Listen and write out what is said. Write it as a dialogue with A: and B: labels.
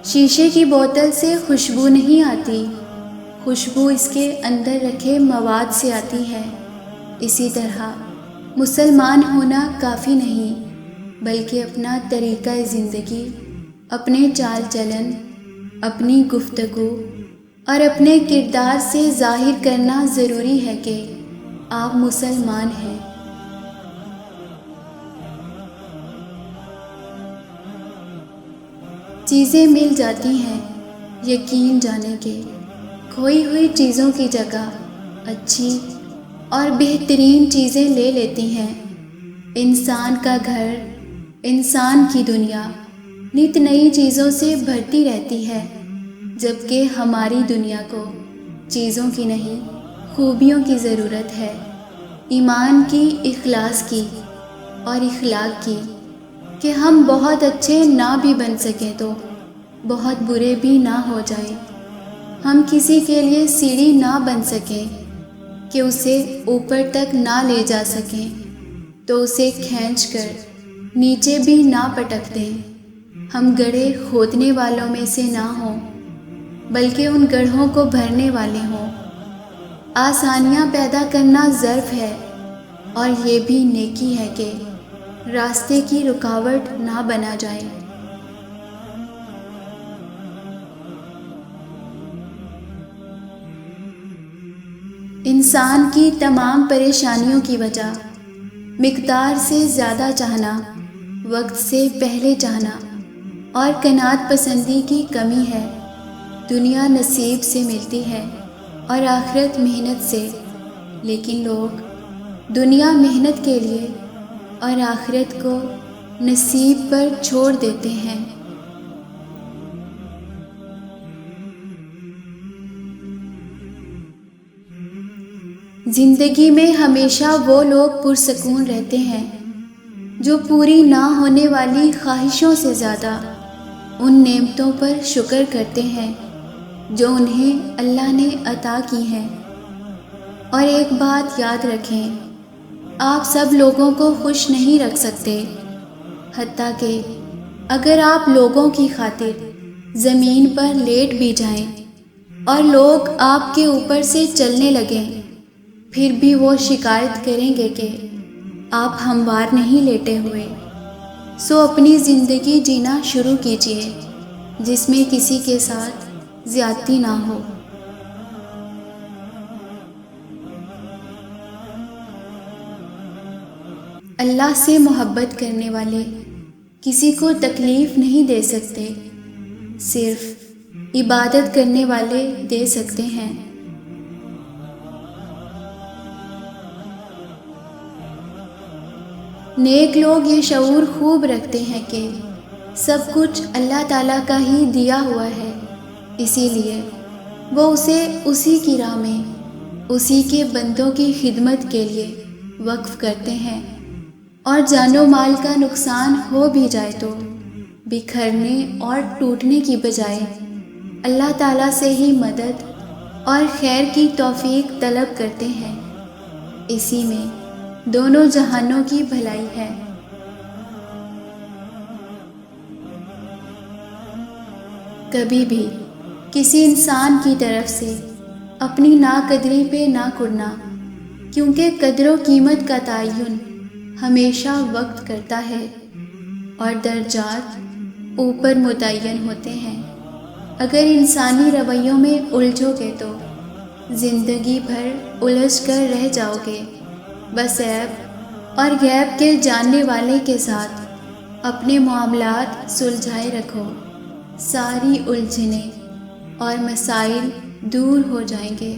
A: شیشے کی بوتل سے خوشبو نہیں آتی، خوشبو اس کے اندر رکھے مواد سے آتی ہے۔ اسی طرح مسلمان ہونا کافی نہیں، بلکہ اپنا طریقہ زندگی، اپنے چال چلن، اپنی گفتگو اور اپنے کردار سے ظاہر کرنا ضروری ہے کہ آپ مسلمان ہیں۔ چیزیں مل جاتی ہیں یقین جانے کے، کھوئی ہوئی چیزوں کی جگہ اچھی اور بہترین چیزیں لے لیتی ہیں۔ انسان کا گھر، انسان کی دنیا نت نئی چیزوں سے بھرتی رہتی ہے، جبکہ ہماری دنیا کو چیزوں کی نہیں، خوبیوں کی ضرورت ہے، ایمان کی، اخلاص کی اور اخلاق کی، کہ ہم بہت اچھے نہ بھی بن سکیں تو بہت برے بھی نہ ہو جائیں، ہم کسی کے لیے سیڑھی نہ بن سکیں کہ اسے اوپر تک نہ لے جا سکیں تو اسے کھینچ کر نیچے بھی نہ پٹک دیں، ہم گڑھے کھودنے والوں میں سے نہ ہوں بلکہ ان گڑھوں کو بھرنے والے ہوں۔ آسانیاں پیدا کرنا ظرف ہے، اور یہ بھی نیکی ہے کہ راستے کی رکاوٹ نہ بنا جائے۔ انسان کی تمام پریشانیوں کی وجہ مقدار سے زیادہ چاہنا، وقت سے پہلے چاہنا اور قناعت پسندی کی کمی ہے۔ دنیا نصیب سے ملتی ہے اور آخرت محنت سے، لیکن لوگ دنیا محنت کے لیے اور آخرت کو نصیب پر چھوڑ دیتے ہیں۔ زندگی میں ہمیشہ وہ لوگ پرسکون رہتے ہیں جو پوری نہ ہونے والی خواہشوں سے زیادہ ان نعمتوں پر شکر کرتے ہیں جو انہیں اللہ نے عطا کی ہیں۔ اور ایک بات یاد رکھیں، آپ سب لوگوں کو خوش نہیں رکھ سکتے، حتیٰ کہ اگر آپ لوگوں کی خاطر زمین پر لیٹ بھی جائیں اور لوگ آپ کے اوپر سے چلنے لگیں، پھر بھی وہ شکایت کریں گے کہ آپ ہموار نہیں لیٹے ہوئے۔ سو اپنی زندگی جینا شروع کیجیے جس میں کسی کے ساتھ زیادتی نہ ہو۔ اللہ سے محبت کرنے والے کسی کو تکلیف نہیں دے سکتے، صرف عبادت کرنے والے دے سکتے ہیں۔ نیک لوگ یہ شعور خوب رکھتے ہیں کہ سب کچھ اللہ تعالیٰ کا ہی دیا ہوا ہے، اسی لیے وہ اسے اسی کی راہ میں، اسی کے بندوں کی خدمت کے لیے وقف کرتے ہیں، اور جان و مال کا نقصان ہو بھی جائے تو بکھرنے اور ٹوٹنے کی بجائے اللہ تعالیٰ سے ہی مدد اور خیر کی توفیق طلب کرتے ہیں۔ اسی میں دونوں جہانوں کی بھلائی ہے۔ کبھی بھی کسی انسان کی طرف سے اپنی ناقدری پہ نہ کڑنا، کیونکہ قدر و قیمت کا تعین ہمیشہ وقت کرتا ہے اور درجات اوپر متعین ہوتے ہیں۔ اگر انسانی رویوں میں الجھو گے تو زندگی بھر الجھ کر رہ جاؤ گے۔ بس عیب اور غیب کے جاننے والے کے ساتھ اپنے معاملات سلجھائے رکھو، ساری الجھنیں اور مسائل دور ہو جائیں گے۔